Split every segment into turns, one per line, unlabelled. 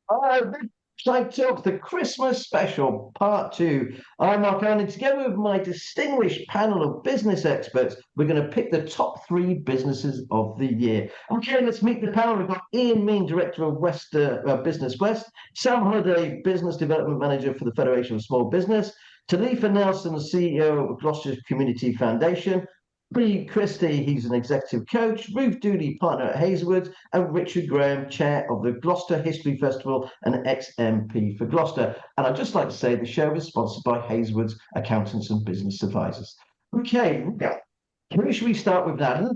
This Side Talk, the Christmas Special PT2. I'm Mark Allen, and together with my distinguished panel of business experts, we're going to pick the top three businesses of the year. Okay, let's meet the panel. We've got Ian Mean, Director of Business West, Sam Holliday, Business Development Manager for the Federation of Small Business, Talitha Nelson, CEO of Gloucestershire Community Foundation, Christie, he's an executive coach, Ruth Dooley, partner at Hazlewoods, and Richard Graham, chair of the Gloucester History Festival and ex-MP for Gloucester. And I'd just like to say the show is sponsored by Hazlewoods Accountants and Business Advisors. Okay, now, who should we start with now?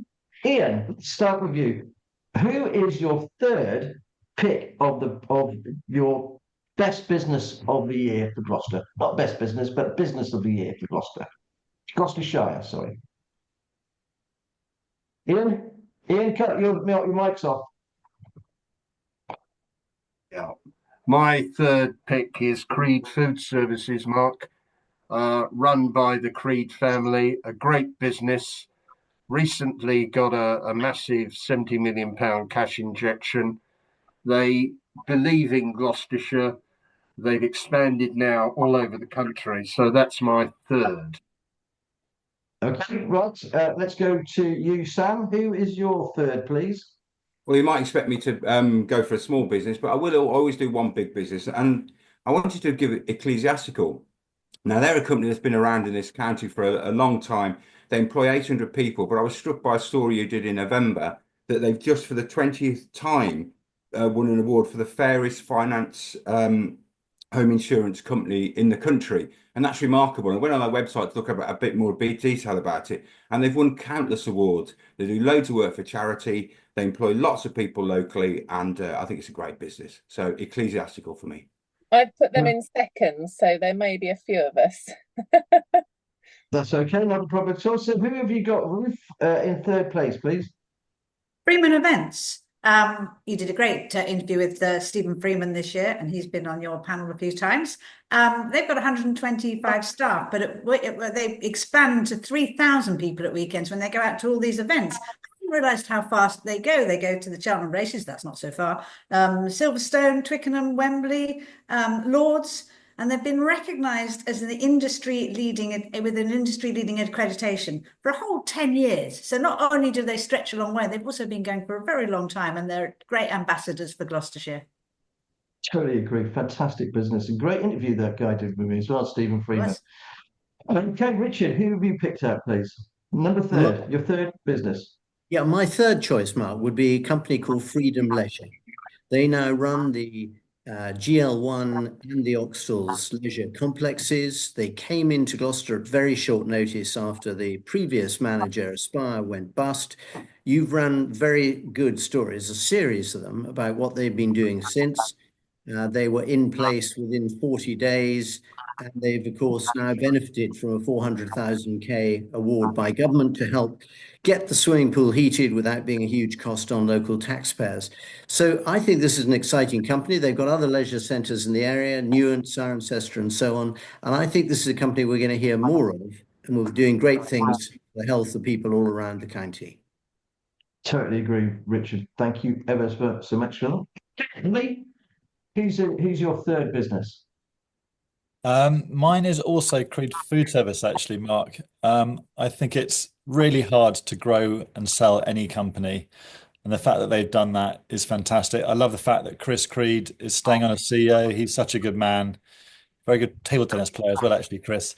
Ian, let's start with you. Who is your third pick of your best business of the year for Gloucester? Not best business, but business of the year for Gloucester. Gloucestershire, sorry. Ian, Ian, cut your mics off.
Yeah. My third pick is Creed Food Services, Mark, run by the Creed family, a great business. Recently got a massive £70 million cash injection. They believe in Gloucestershire. They've expanded now all over the country. So that's my third.
Okay, right. Let's go to you, Sam. Who is your third, please?
Well, you might expect me to go for a small business, but I will always do one big business. And I wanted to give it Ecclesiastical. Now, they're a company that's been around in this county for a long time. They employ 800 people, but I was struck by a story you did in November that they've just for the 20th time won an award for the fairest finance home insurance company in the country. And that's remarkable. I went on their website to look about a bit more detail about it, and they've won countless awards. They do loads of work for charity. They employ lots of people locally, and I think it's a great business. So Ecclesiastical for me.
I've put them in second, so there may be a few of us.
That's okay, not a problem at all. So who have you got, Ruth, in third place, please?
Freeman Events. You did a great interview with Stephen Freeman this year, and he's been on your panel a few times. They've got 125 staff, but they expand to 3,000 people at weekends when they go out to all these events. I realised how fast they go. They go to the Cheltenham races, that's not so far, Silverstone, Twickenham, Wembley, Lords, and they've been recognised as an industry leading with an industry leading accreditation for a whole 10 years. So not only do they stretch a long way, they've also been going for a very long time, and they're great ambassadors for Gloucestershire.
Totally agree. Fantastic business and great interview that guy did with me as well, Stephen Freeman.
Yes.
Okay, Richard, who have you picked out, please? Number third, your third business.
Yeah, my third choice, Mark, would be a company called Freedom Leisure. They now run the GL1 and the Oxtal's leisure complexes. They came into Gloucester at very short notice after the previous manager, Aspire, went bust. You've run very good stories, a series of them, about what they've been doing since. They were in place within 40 days, and they've, of course, now benefited from a 400,000 award by government to help get the swimming pool heated without being a huge cost on local taxpayers. So I think this is an exciting company. They've got other leisure centres in the area, Newent, Cirencester, and so on. And I think this is a company we're going to hear more of, and we're doing great things for the health of people all around the county.
Totally agree, Richard. Thank you ever so much for that. Lee, who's your third business?
Mine is also Creed Food Service, actually, Mark. I think it's really hard to grow and sell any company. And the fact that they've done that is fantastic. I love the fact that Chris Creed is staying on as CEO. He's such a good man. Very good table tennis player as well, actually, Chris.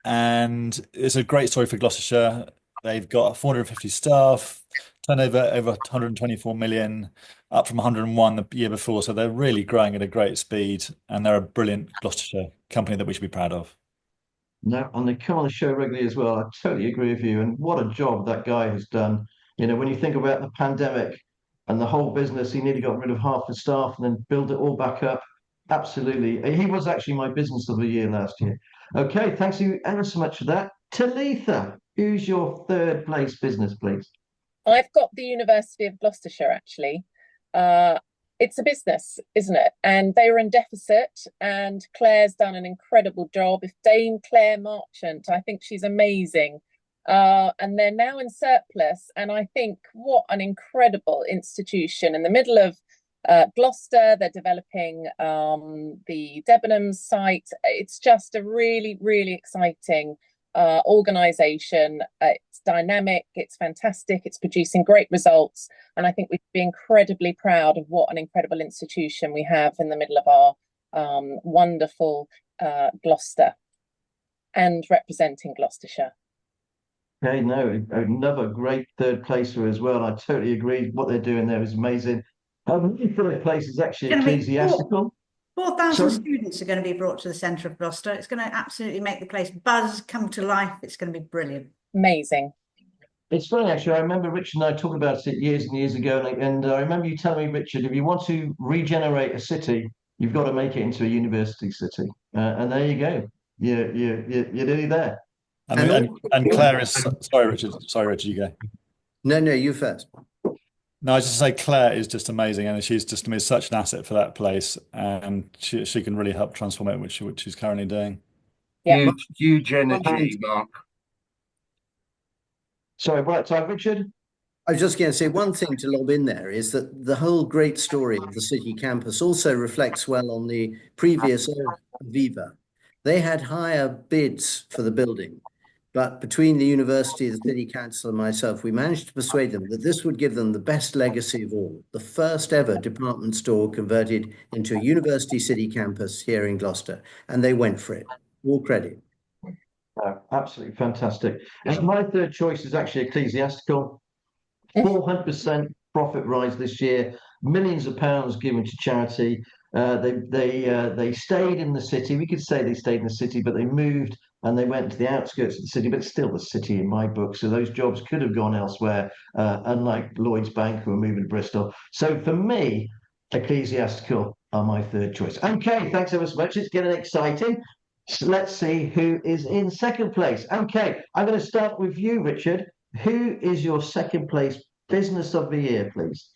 And it's a great story for Gloucestershire. They've got 450 staff, turnover over 124 million, up from 101 the year before. So they're really growing at a great speed, and they're a brilliant Gloucestershire company that we should be proud of.
No, and they come on the show regularly as well. I totally agree with you. And what a job that guy has done. You know, when you think about the pandemic and the whole business, he nearly got rid of half the staff and then built it all back up. Absolutely. He was actually my business of the year last year. Okay, thanks you ever so much for that. Talitha, who's your third place business, please?
I've got the University of Gloucestershire, actually. It's a business, isn't it? And they were in deficit, and Claire's done an incredible job. If Dame Claire Marchant, I think she's amazing. And they're now in surplus. And I think what an incredible institution in the middle of Gloucester, they're developing the Debenhams site. It's just a really, really exciting organisation. It's dynamic, it's fantastic, it's producing great results. And I think we should be incredibly proud of what an incredible institution we have in the middle of our wonderful Gloucester and representing Gloucestershire.
Okay, no, another great third placer as well. I totally agree. What they're doing there is amazing. The third place is actually ecclesiastical.
4,000 students are going to be brought to the centre of Gloucester. It's going to absolutely make the place buzz, come to life. It's going to be brilliant.
Amazing.
It's funny, actually. I remember Richard and I talked about it years and years ago, and I remember you telling me, Richard, if you want to regenerate a city, you've got to make it into a university city. And there you go. You're nearly there.
And Claire is sorry, Richard. Sorry, Richard, you go.
No, you first.
No, I was just say Claire is just amazing, and she's just such an asset for that place, and she can really help transform it, which she's currently doing.
Yeah.
Huge energy, Mark.
Sorry, right time, Richard.
I was just going to say one thing to lob in there is that the whole great story of the city campus also reflects well on the previous Viva. They had higher bids for the building, but between the university, the city council and myself, we managed to persuade them that this would give them the best legacy of all, the first ever department store converted into a university city campus here in Gloucester, and they went for it. All credit.
Absolutely fantastic. And my third choice is actually ecclesiastical. 400% profit rise this year, millions of pounds given to charity. They stayed in the city. We could say they stayed in the city, but they moved and they went to the outskirts of the city, but it's still the city in my book. So those jobs could have gone elsewhere, unlike Lloyd's Bank, who are moving to Bristol. So for me, ecclesiastical are my third choice. Okay, thanks ever so much. It's getting exciting. So let's see who is in second place. Okay, I'm going to start with you, Richard. Who is your second place business of the year, please?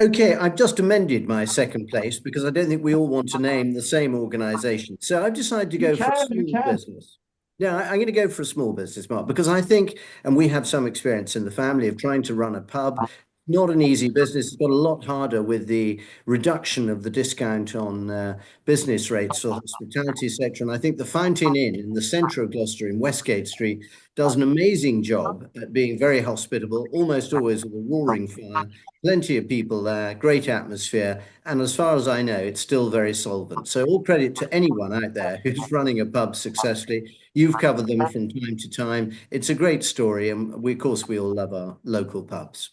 Okay, I've just amended my second place because I don't think we all want to name the same organisation. So I've decided to go for a small business. Yeah, I'm going to go for a small business, Mark, because I think, and we have some experience in the family of trying to run a pub. Not an easy business. It's got a lot harder with the reduction of the discount on business rates for the hospitality sector. And I think the Fountain Inn in the centre of Gloucester in Westgate Street does an amazing job at being very hospitable, almost always with a roaring fire, plenty of people there, great atmosphere. And as far as I know, it's still very solvent. So all credit to anyone out there who's running a pub successfully. You've covered them from time to time. It's a great story. And we, of course, we all love our local pubs.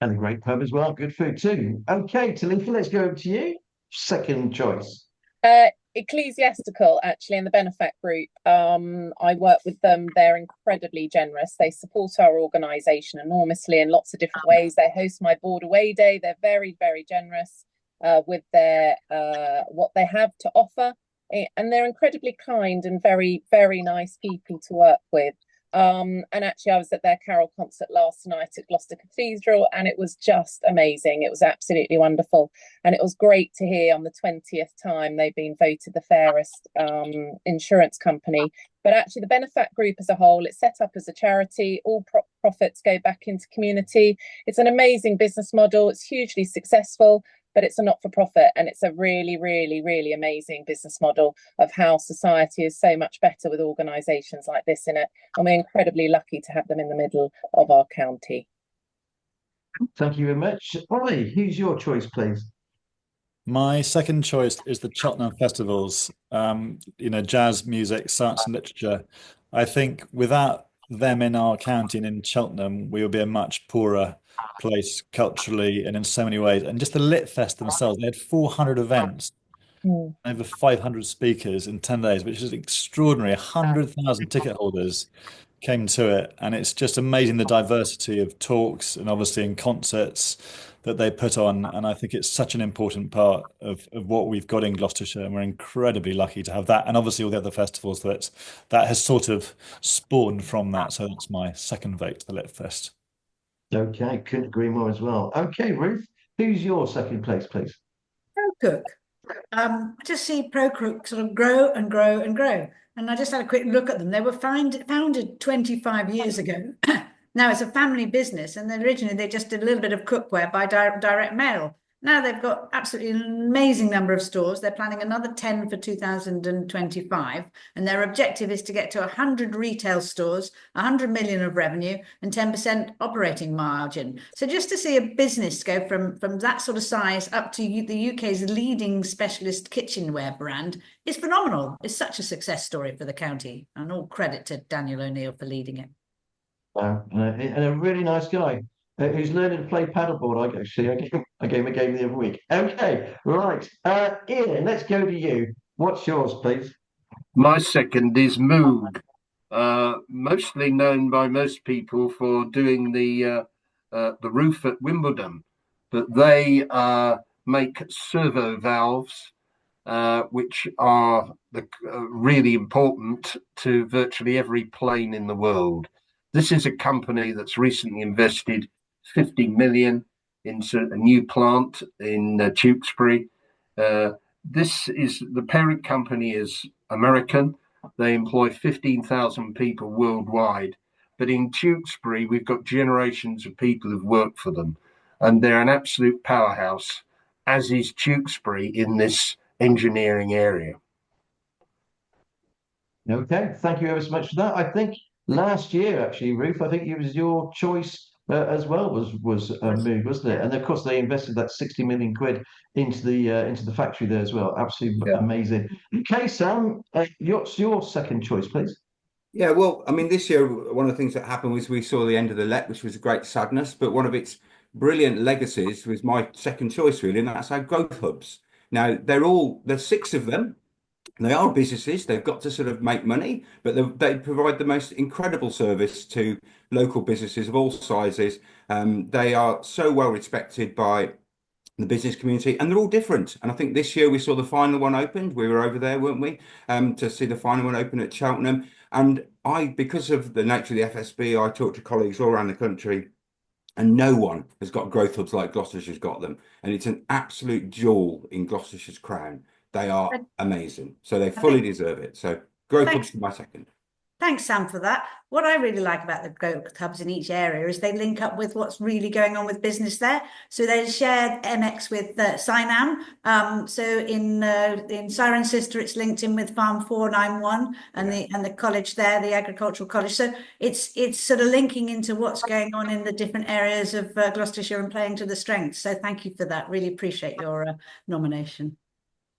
And a great pub as well. Good food too. Okay, Talitha, let's go over to you. Second choice.
Ecclesiastical, actually, in the Benefact Group. I work with them. They're incredibly generous. They support our organisation enormously in lots of different ways. They host my board away day. They're very, very generous with their what they have to offer. And they're incredibly kind and very, very nice people to work with. And actually I was at their carol concert last night at Gloucester Cathedral, and it was just amazing. It was absolutely wonderful, and it was great to hear on the 20th time they've been voted the fairest insurance company. But actually the Benefact Group as a whole, it's set up as a charity. All profits go back into community. It's an amazing business model. It's hugely successful, but it's a not-for-profit, and it's a really, really, really amazing business model of how society is so much better with organisations like this in it. And we're incredibly lucky to have them in the middle of our county.
Thank you very much. Ollie, who's your choice, please?
My second choice is the Cheltenham Festivals, jazz music, science and literature. I think without them in our county and in Cheltenham, we would be a much poorer place culturally and in so many ways. And just the Lit Fest themselves, they had 400 events, over 500 speakers in 10 days, which is extraordinary. 100,000 ticket holders came to it, and it's just amazing the diversity of talks and obviously in concerts that they put on. And I think it's such an important part of what we've got in Gloucestershire, and we're incredibly lucky to have that, and obviously all the other festivals that has sort of spawned from that. So that's my second vote, the Lit Fest.
Okay, couldn't agree more as well. Okay, Ruth, who's your second place, please?
ProCook. I just see ProCook sort of grow and grow and grow. And I just had a quick look at them. They were founded 25 years ago. Now it's a family business, and then originally they just did a little bit of cookware by direct mail. Now they've got absolutely an amazing number of stores. They're planning another 10 for 2025, and their objective is to get to 100 retail stores, 100 million of revenue, and 10% operating margin. So just to see a business go from that sort of size up to the UK's leading specialist kitchenware brand is phenomenal. It's such a success story for the county, and all credit to Daniel O'Neill for leading it.
And a really nice guy who's learning to play paddleboard. I gave him a game the other week. Okay, right. Ian, let's go to you. What's yours, please?
My second is Moog, mostly known by most people for doing the roof at Wimbledon, but they make servo valves, which are really important to virtually every plane in the world. This is a company that's recently invested 50 million into a new plant in Tewkesbury. The parent company is American. They employ 15,000 people worldwide. But in Tewkesbury, we've got generations of people who've worked for them. And they're an absolute powerhouse, as is Tewkesbury in this engineering area.
Okay, thank you ever so much for that. I think last year, actually, Ruth, I think it was your choice as well, was Moog, wasn't it? And of course, they invested that 60 million quid into the factory there as well. Absolutely amazing. Okay, Sam, what's your second choice, please?
Yeah, well, I mean, this year, one of the things that happened was we saw the end of the Let, which was a great sadness, but one of its brilliant legacies was my second choice, really, and that's our growth hubs. Now, there's 6 of them. They are businesses. They've got to sort of make money, but they provide the most incredible service to local businesses of all sizes. They are so well respected by the business community, and they're all different. And I think this year we saw the final one opened. We were over there, weren't we, to see the final one open at Cheltenham. And because of the nature of the FSB, I talked to colleagues all around the country, and no one has got growth hubs like Gloucestershire's got them. And it's an absolute jewel in Gloucestershire's crown. They are amazing. So they fully deserve it. So growth hubs for my second.
Thanks, Sam, for that. What I really like about the growth hubs in each area is they link up with what's really going on with business there. So they share MX with Cynam. So in Cirencester, it's linked in with Farm 491 and the college there, the agricultural college. So it's sort of linking into what's going on in the different areas of Gloucestershire and playing to the strengths. So thank you for that. Really appreciate your nomination.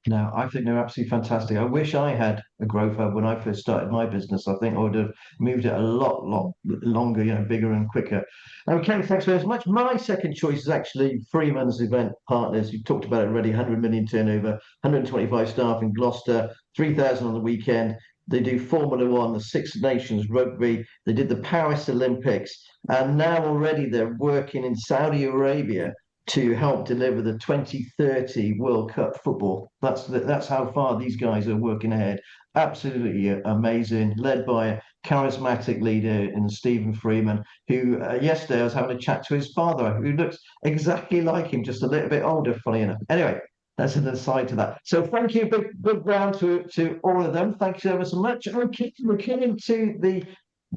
No, I think they're absolutely fantastic. I wish I had a growth hub when I first started my business. I think I would have moved it a lot longer, bigger and quicker. Okay, thanks very much. My second choice is actually Freeman's Event Partners. You talked about it already, 100 million turnover, 125 staff in Gloucester, 3,000 on the weekend. They do Formula One, the Six Nations rugby. They did the Paris Olympics. And now already they're working in Saudi Arabia to help deliver the 2030 World Cup football. That's how far these guys are working ahead. Absolutely amazing, led by a charismatic leader in Stephen Freeman, who yesterday I was having a chat to his father, who looks exactly like him, just a little bit older, funny enough. Anyway, that's an aside to that. So thank you, big round to all of them. Thank you ever so much. Okay, we're coming to the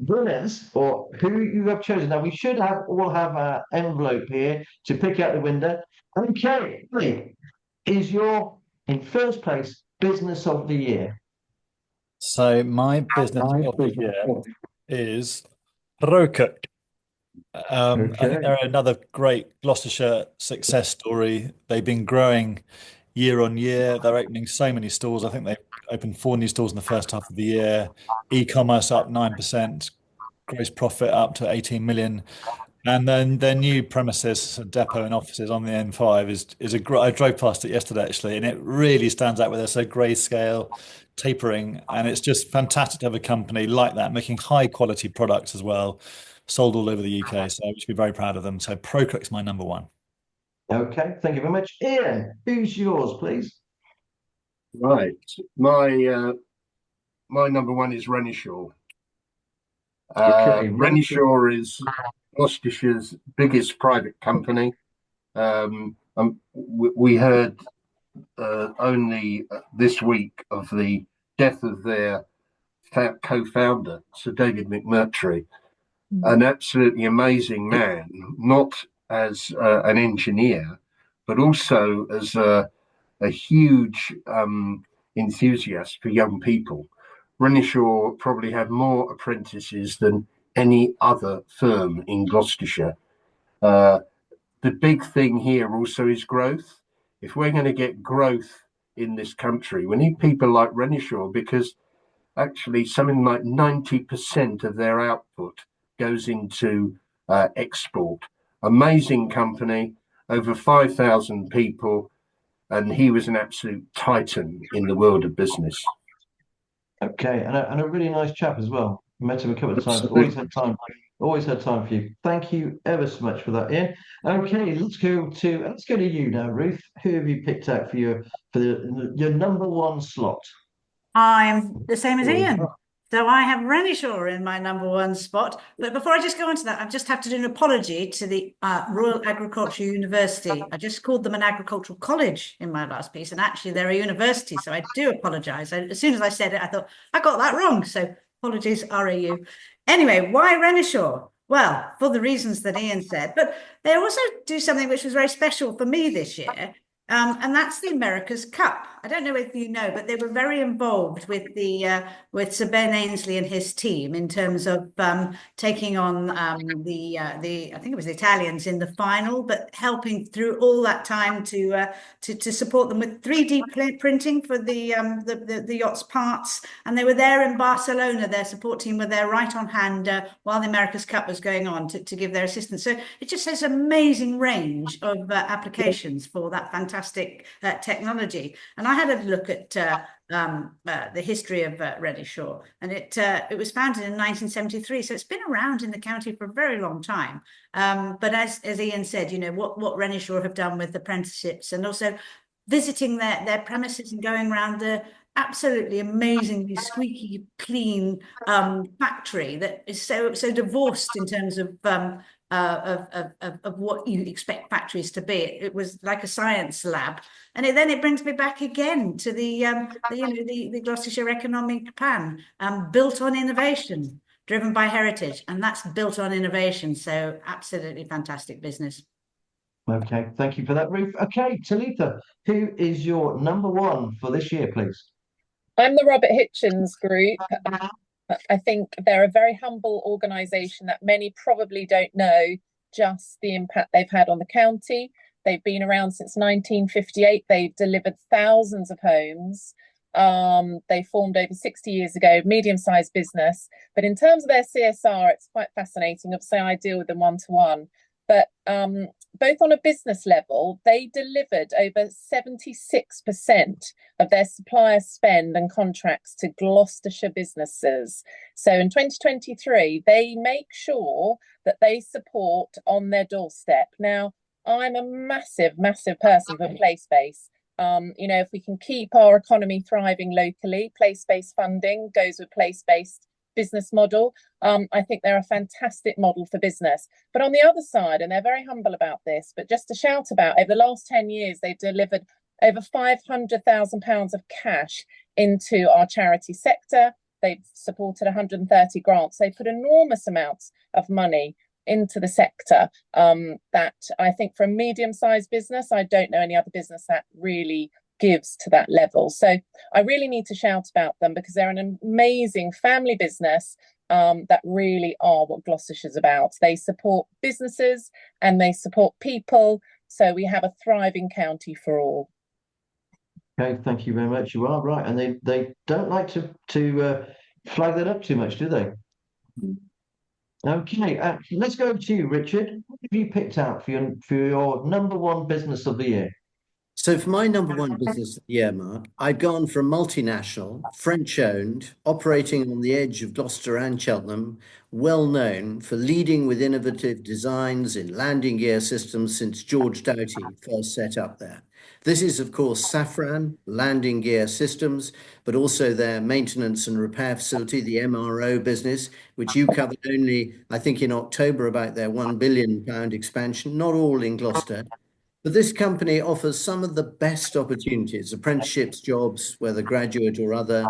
winners, or who you have chosen. Now we should all have an envelope here to pick out the winner. Okay, is your in first place business of the year?
So my business of the year is Rocook. I think they're another great Gloucestershire success story. They've been growing year on year. They're opening so many stores. I think they've opened 4 new stores in the first half of the year. E-commerce up 9%, gross profit up to 18 million. And then their new premises, depot and offices on the N5 is I drove past it yesterday actually, and it really stands out with their so grayscale tapering. And it's just fantastic to have a company like that making high quality products as well, sold all over the UK. So we should be very proud of them. So Procook's my number 1.
Okay, thank you very much. Ian, who's yours, please?
Right. My number 1 is Renishaw. Renishaw is Gloucestershire's biggest private company. We heard only this week of the death of their co-founder, Sir David McMurtry, an absolutely amazing man, not as an engineer, but also as a huge enthusiast for young people. Renishaw probably have more apprentices than any other firm in Gloucestershire. The big thing here also is growth. If we're going to get growth in this country, we need people like Renishaw, because actually something like 90% of their output goes into export. Amazing company, over 5,000 people, and he was an absolute titan in the world of business.
Okay, and a really nice chap as well. Met him a couple of times. Always had time. Always had time for you. Thank you ever so much for that, Ian. Okay, let's go to you now, Ruth. Who have you picked out for your number one slot?
I'm the same as Ian. So I have Renishaw in my number one spot. But before I just go on to that, I just have to do an apology to the Royal Agricultural University. I just called them an agricultural college in my last piece, and actually they're a university. So I do apologise. As soon as I said it, I thought I got that wrong. So apologies, RAU. Anyway, why Renishaw? Well, for the reasons that Ian said, but they also do something which was very special for me this year. And that's the America's Cup. I don't know if you know, but they were very involved with with Sir Ben Ainsley and his team in terms of taking on the I think it was the Italians in the final, but helping through all that time to support them with 3D printing for the yacht's parts. And they were there in Barcelona. Their support team were there right on hand while the America's Cup was going on to give their assistance. So it just has an amazing range of applications for that fantastic technology. And I had a look at the history of Renishaw, and it was founded in 1973, so it's been around in the county for a very long time. But as Ian said, you know, what Renishaw have done with apprenticeships, and also visiting their premises and going around the absolutely amazingly squeaky clean factory that is so divorced in terms of what you expect factories to be. It was like a science lab, and then it brings me back again to the Gloucestershire economic plan, built on innovation, driven by heritage, and that's built on innovation. So absolutely fantastic business.
Okay, thank you for that, Ruth. Okay, Talitha, who is your number one for this year, please?
I'm the Robert Hitchens Group. I think they're a very humble organisation that many probably don't know just the impact they've had on the county. They've been around since 1958. They've delivered thousands of homes. They formed over 60 years ago, medium-sized business. But in terms of their CSR, it's quite fascinating. Obviously, I deal with them one-to-one. But both on a business level, they delivered over 76% of their supplier spend and contracts to Gloucestershire businesses. So in 2023, they make sure that they support on their doorstep. Now, I'm a massive, massive person for place-based. You know, if we can keep our economy thriving locally, place-based funding goes with place-based business model. I think they're a fantastic model for business. But on the other side, and they're very humble about this, but just to shout about, over the last 10 years, they've delivered over £500,000 of cash into our charity sector. They've supported 130 grants. They put enormous amounts of money into the sector that I think for a medium-sized business, I don't know any other business that really gives to that level. So I really need to shout about them because they're an amazing family business that really are what Gloucestershire's about. They support businesses and they support people. So we have a thriving county for all.
Okay, thank you very much. You are right. And they don't like to flag that up too much, do they? Okay, let's go to you, Richard. What have you picked out for your number one business of the year?
So for my number one business of the year, Mark, I've gone for a multinational, French-owned, operating on the edge of Gloucester and Cheltenham, well known for leading with innovative designs in landing gear systems since George Doughty first set up there. This is, of course, Safran Landing Gear Systems, but also their maintenance and repair facility, the MRO business, which you covered only, I think, in October about their £1 billion expansion, not all in Gloucester. But this company offers some of the best opportunities, apprenticeships, jobs, whether graduate or other,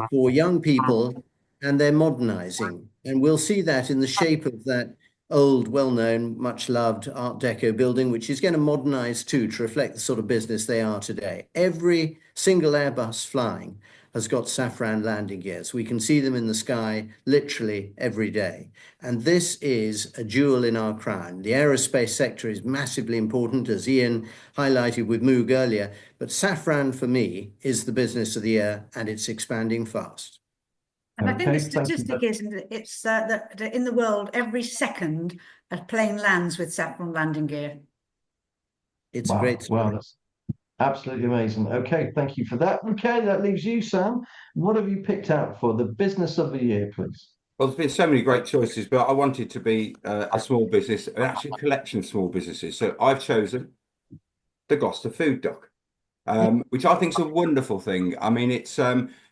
for young people, and they're modernizing. And we'll see that in the shape of that old, well-known, much-loved Art Deco building, which is going to modernize too to reflect the sort of business they are today. Every single Airbus flying has got saffron landing gears. We can see them in the sky literally every day. And this is a jewel in our crown. The aerospace sector is massively important, as Ian highlighted with Moog earlier, but saffron for me is the business of the year, and it's expanding fast.
And I think the
Okay, thank you.
statistic is that it's that in the world, every second a plane lands with saffron landing gear.
It's a
Wow,
great story.
wow, that's absolutely amazing. Okay, thank you for that. Okay, that leaves you, Sam. What have you picked out for the business of the year, please?
Well, there's been so many great choices, but I wanted to be a small business, an actual collection of small businesses. So I've chosen the Gloucester Food Dock, which I think is a wonderful thing. I mean, it's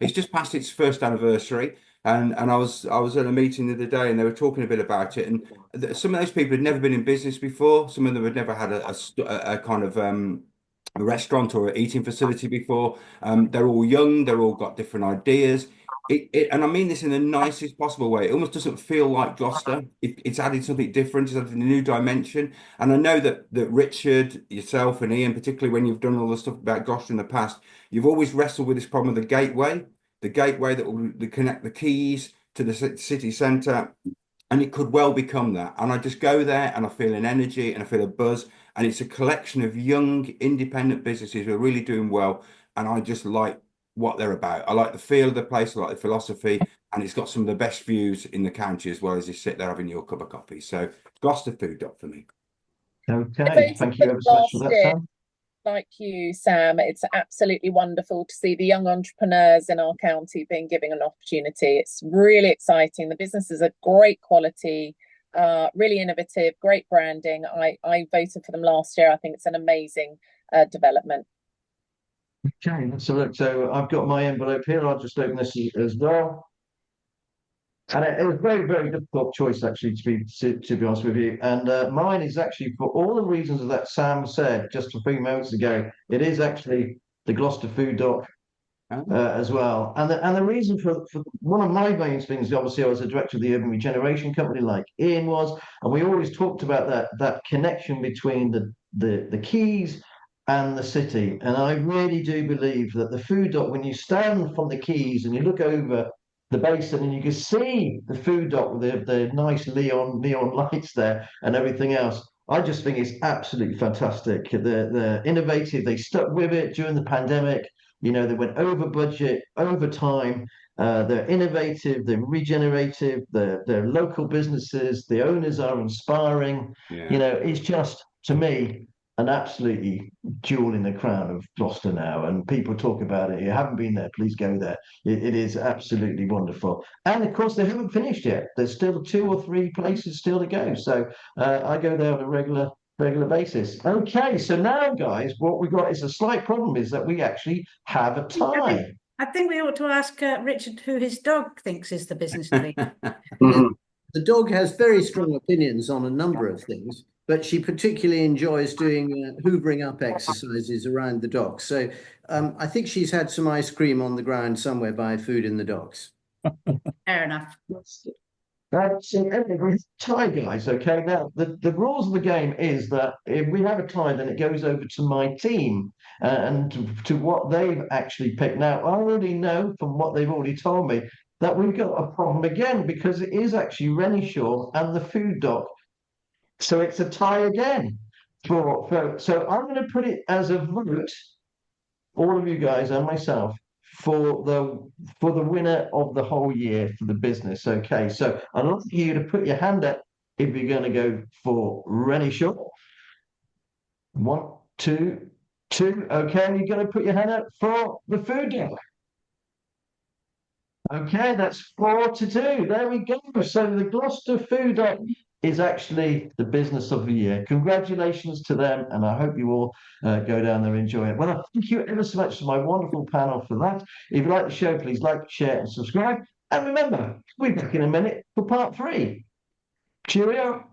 just past its first anniversary, and I was at a meeting the other day, and they were talking a bit about it. And some of those people had never been in business before. Some of them had never had a kind of a restaurant or an eating facility before. They're all young. They're all got different ideas. And I mean this in the nicest possible way. It almost doesn't feel like Gloucester. It's added something different. It's added a new dimension. And I know that Richard, yourself, and Ian, particularly when you've done all the stuff about Gloucester in the past, you've always wrestled with this problem of the gateway that will connect the quays to the city centre. And it could well become that. And I just go there and I feel an energy and I feel a buzz. And it's a collection of young, independent businesses who are really doing well. And I just like what they're about. I like the feel of the place, I like the philosophy, and it's got some of the best views in the county as well as you sit there having your cup of coffee. So Gloucester Food Dock for me.
Okay, thank you ever so much for that, Sam.
Like you, Sam, it's absolutely wonderful to see the young entrepreneurs in our county being given an opportunity. It's really exciting. The businesses are great quality, really innovative, great branding. I voted for them last year. I think it's an amazing development.
Okay, so look, so I've got my envelope here. I'll just open this as well. And it was a very, very difficult choice, actually, to be honest with you. And mine is actually, for all the reasons that Sam said just a few moments ago, it is actually the Gloucester Food Dock as well. And the reason for one of my main things, obviously, I was a director of the Urban Regeneration Company, like Ian was, and we always talked about that connection between the quays and the city. And I really do believe that the food dock, when you stand from the quays and you look over the basin and you can see the food dock with the nice neon lights there and everything else, I just think it's absolutely fantastic. They're innovative. They stuck with it during the pandemic. You know, they went over budget, over time. They're innovative. They're regenerative. They're local businesses. The owners are inspiring.
Yeah.
You know, it's just, to me, an absolutely jewel in the crown of Gloucester now, and people talk about it. If you haven't been there, please go there. It is absolutely wonderful. And of course, they haven't finished yet. There's still 2 or 3 places still to go. So I go there on a regular basis. Okay, so now, guys, what we got is a slight problem, is that we actually have a tie.
I think we ought to ask Richard who his dog thinks is the business of the
Yeah, the dog has very strong opinions on a number of things, but she particularly enjoys doing hoovering up exercises around the docks. So I think she's had some ice cream on the ground somewhere by Food in the Docks.
Fair enough.
That's a tie, guys. Okay, now the rules of the game is that if we have a tie, then it goes over to my team and to what they've actually picked. Now, I already know from what they've already told me that we've got a problem again, because it is actually Renishaw and the Food Dock. So it's a tie again. So I'm going to put it as a vote, all of you guys and myself, for the winner of the whole year for the business. Okay, so I'd like you to put your hand up if you're going to go for Renishaw. 1, 2, 2. Okay, you're going to put your hand up for the Food Dock. Okay, that's 4-2. There we go. So the Gloucester Food Dock is actually the business of the year. Congratulations to them, and I hope you all go down there and enjoy it. Well, thank you ever so much to my wonderful panel for that. If you like the show, please like, share, and subscribe. And remember, we'll be back in a minute for part 3. Cheerio.